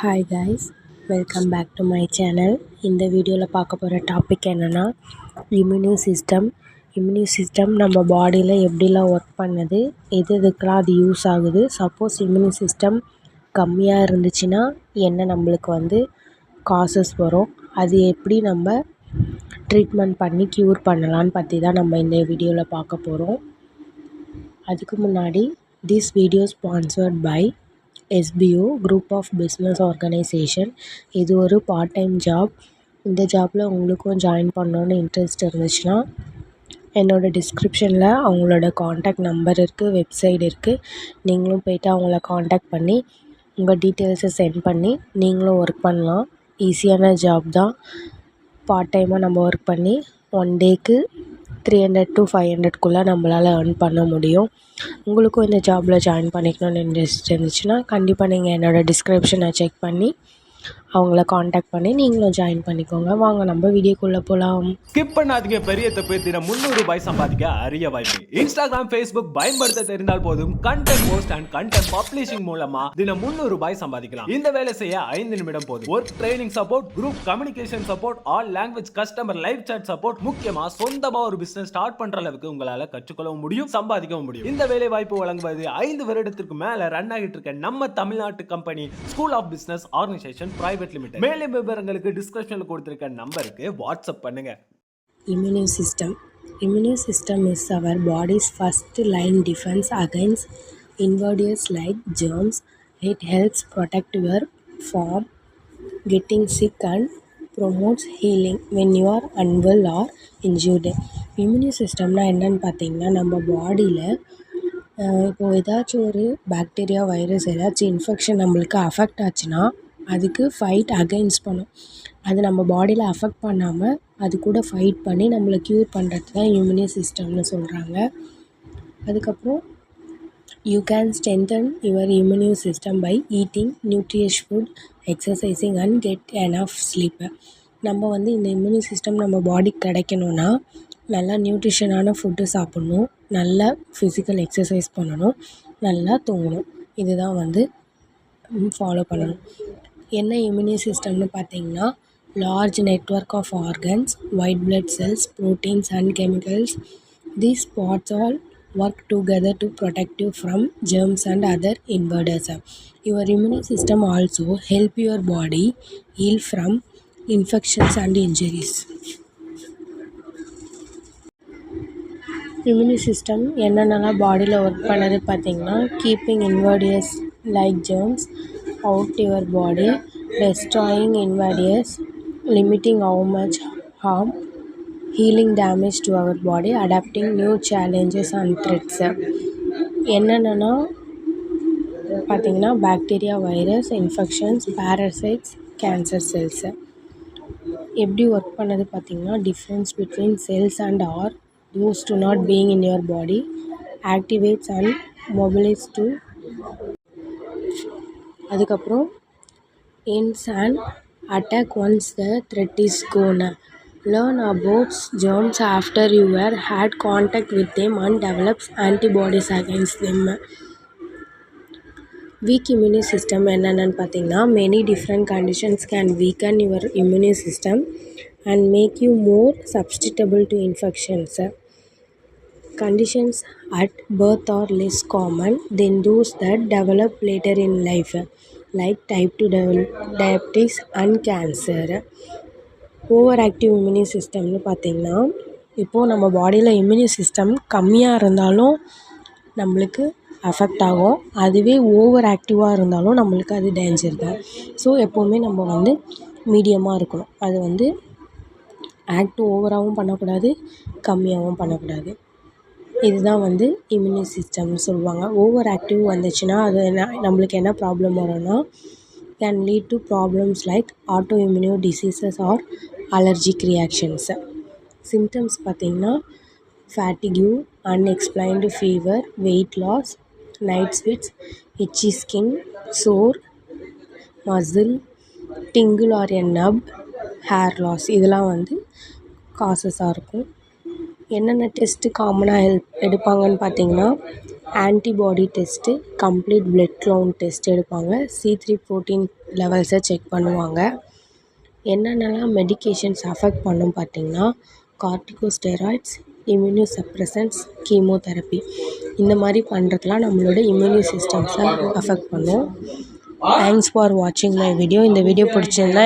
Hi guys, welcome back to my channel. இந்த வீடியோவில் பார்க்க போகிற டாபிக் என்னென்னா இம்யூனி சிஸ்டம் நம்ம பாடியில் எப்படிலாம் ஒர்க் பண்ணுது, எதுக்கெலாம் அது யூஸ் ஆகுது. சப்போஸ் இம்யூனி சிஸ்டம் கம்மியாக இருந்துச்சுன்னா என்ன நம்மளுக்கு காசஸ் வரும், அது எப்படி நம்ம ட்ரீட்மெண்ட் பண்ணி க்யூர் பண்ணலான்னு பற்றி தான் நம்ம இந்த வீடியோவில் பார்க்க போகிறோம். அதுக்கு முன்னாடி this video sponsored by SBO group of business organisation. இது ஒரு பார்ட் டைம் ஜாப். இந்த ஜாப்பில் உங்களுக்கும் ஜாயின் பண்ணணுன்னு இன்ட்ரெஸ்ட் இருந்துச்சுன்னா என்னோடய டிஸ்கிரிப்ஷனில் அவங்களோட காண்டாக்ட் நம்பர் இருக்குது, வெப்சைட் இருக்குது. நீங்களும் போய்ட்டு அவங்கள காண்டாக்ட் பண்ணி உங்கள் டீட்டெயில்ஸை சென்ட் பண்ணி நீங்களும் ஒர்க் பண்ணலாம். ஈஸியான ஜாப் தான். பார்ட் டைமாக நம்ம ஒர்க் பண்ணி ஒன் டேக்கு 300 to 500 நம்மளால் earn பண்ண முடியும். உங்களுக்கும் இந்த ஜாபில் ஜாயின் பண்ணிக்கணும்னு இன்ட்ரெஸ்ட் இருந்துச்சுன்னா கண்டிப்பாக நீங்கள் என்னோடய டிஸ்கிரிப்ஷனை செக் பண்ணி அவங்கள காண்டாக்ட் பண்ணி நீங்களும் ஜாயின் பண்ணிக்கோங்க. வாங்க நம்ம வீடியோக்குள்ளே போகலாம். ஸ்கிப் பண்ணாதீங்க. பெரிய தப்பு. தினம் 300 ரூபாய் சம்பாதிக்க அரிய வாய்ப்பு. இன்ஸ்டாகிராம், ஃபேஸ்புக் பயன்படுத்த தெரிந்தால் போதும். Content post and content publishing மூலமா தினம் 300 ரூபாய் சம்பாதிக்கலாம். இந்த வேலை செய்ய 5 நிமிடம் போதும். Work training support, group communication support, all language customer live chat support, முக்கியமா சொந்தமா ஒரு பிசினஸ் ஸ்டார்ட் பண்ற அளவுக்கு உங்களால கற்றுக்கொள்ளவும் முடியும், சம்பாதிக்கவும் முடியும். இந்த வேலை வாய்ப்பு வழங்குவது 5 வருடத்திற்கு மேல ரன் ஆகிட்டு இருக்க நம்ம தமிழ்நாட்டு company school of business organisation private limited. மேலும் விவரங்களுக்கு டிஸ்கிரிப்ஷன்ல கொடுத்திருக்க நம்பருக்கு வாட்ஸ்அப் பண்ணுங்க. Immune system is our body's first line defense against invaders like germs. It helps protect your from getting sick and promotes healing when you are unwell or injured. இம்யூனி சிஸ்டம்னா என்னன்னு பார்த்தீங்கன்னா, நம்ம பாடியில் இப்போது ஏதாச்சும் ஒரு பாக்டீரியா, வைரஸ் ஏதாச்சும் infection நம்மளுக்கு affect ஆச்சுன்னா அதுக்கு ஃபைட் அகைன்ஸ்ட் பண்ணும். அது நம்ம பாடியில் அஃபெக்ட் பண்ணாமல் அது கூட ஃபைட் பண்ணி நம்மளை க்யூர் பண்ணுறது தான் இம்யூனி சிஸ்டம்னு சொல்கிறாங்க. அதுக்கப்புறம் you can strengthen your immune system by eating nutritious food, exercising and get enough sleep. நம்ம இந்த இம்யூனி சிஸ்டம் நம்ம பாடிக்கு கிடைக்கணுன்னா நல்லா நியூட்ரிஷனான ஃபுட்டு சாப்பிட்ணும், நல்லா ஃபிசிக்கல் எக்ஸசைஸ் பண்ணணும், நல்லா தூங்கணும். இதுதான் ஃபாலோ பண்ணணும். என்ன இம்யூனி சிஸ்டம்னு பார்த்தீங்கன்னா, large network of organs, white blood cells, proteins and chemicals. These parts all work together to protect you from germs and other invaders. Your immune system also help your body heal from infections and injuries. Immune system என்னென்னலாம் பாடியில் work பண்ணுறது பார்த்தீங்கன்னா, keeping invaders like germs out your body, destroying invaders, limiting how much harm, healing damage to our body, adapting new challenges and threats. என்னென்னா பார்த்தீங்கன்னா, bacteria, virus, infections, parasites, cancer cells எப்படி work பண்ணது பார்த்தீங்கன்னா, difference between cells and are used to not being in your body, activates and mobilize to. அதுக்கப்புறம் ends and attack once the threat is gone. Learn about germs after you have had contact with them and develops antibodies against them. Weak immune system என்னென்னு பார்த்தீங்கன்னா, many different conditions can weaken your immune system and make you more susceptible to infections. Conditions at birth are less common than those that develop later in life, like type 2 diabetes and cancer. Overactive immune சிஸ்டம்னு பார்த்திங்கன்னா, இப்போது நம்ம பாடியில் இம்யூனி system கம்மியாக இருந்தாலும் நம்மளுக்கு affect ஆகும், அதுவே ஓவர் ஆக்டிவாக இருந்தாலும் நம்மளுக்கு அது டேஞ்சர் தான். ஸோ எப்போவுமே நம்ம மீடியமாக இருக்கணும். அது ஆக்டிவ் ஓவராகவும் பண்ணக்கூடாது, கம்மியாகவும் பண்ணக்கூடாது. இதுதான் இம்யூனி சிஸ்டம்னு சொல்லுவாங்க. ஓவர் ஆக்டிவ் வந்துச்சுன்னா அது நம்மளுக்கு என்ன ப்ராப்ளம் வரும்னா, can lead to problems like autoimmune diseases or allergic reactions. Symptoms பார்த்திங்கன்னா, fatigue, unexplained fever, weight loss, night sweats, itchy skin, sore muscle, tingle or a numb, hair loss. இதெல்லாம் காசஸாக இருக்கும். என்னென்ன டெஸ்ட்டு காமனாக எடுப்பாங்கன்னு பார்த்தீங்கன்னா, antibody test, complete blood count test எடுப்பாங்க. C3 protein லெவல்ஸை check பண்ணுவாங்க. என்னென்னலாம் மெடிகேஷன்ஸ் அஃபெக்ட் பண்ணும் பார்த்தீங்கன்னா, கார்டிகோஸ்டெராய்ட்ஸ், இம்யூனோசப்ரெசன்ட்ஸ், கீமோதெரப்பி இந்த மாதிரி பண்ணுறதுலாம் நம்மளோட இம்யூனி சிஸ்டம்ஸை அஃபெக்ட் பண்ணும். தேங்க்ஸ் ஃபார் வாட்சிங் மை வீடியோ. இந்த வீடியோ பிடிச்சிருந்தா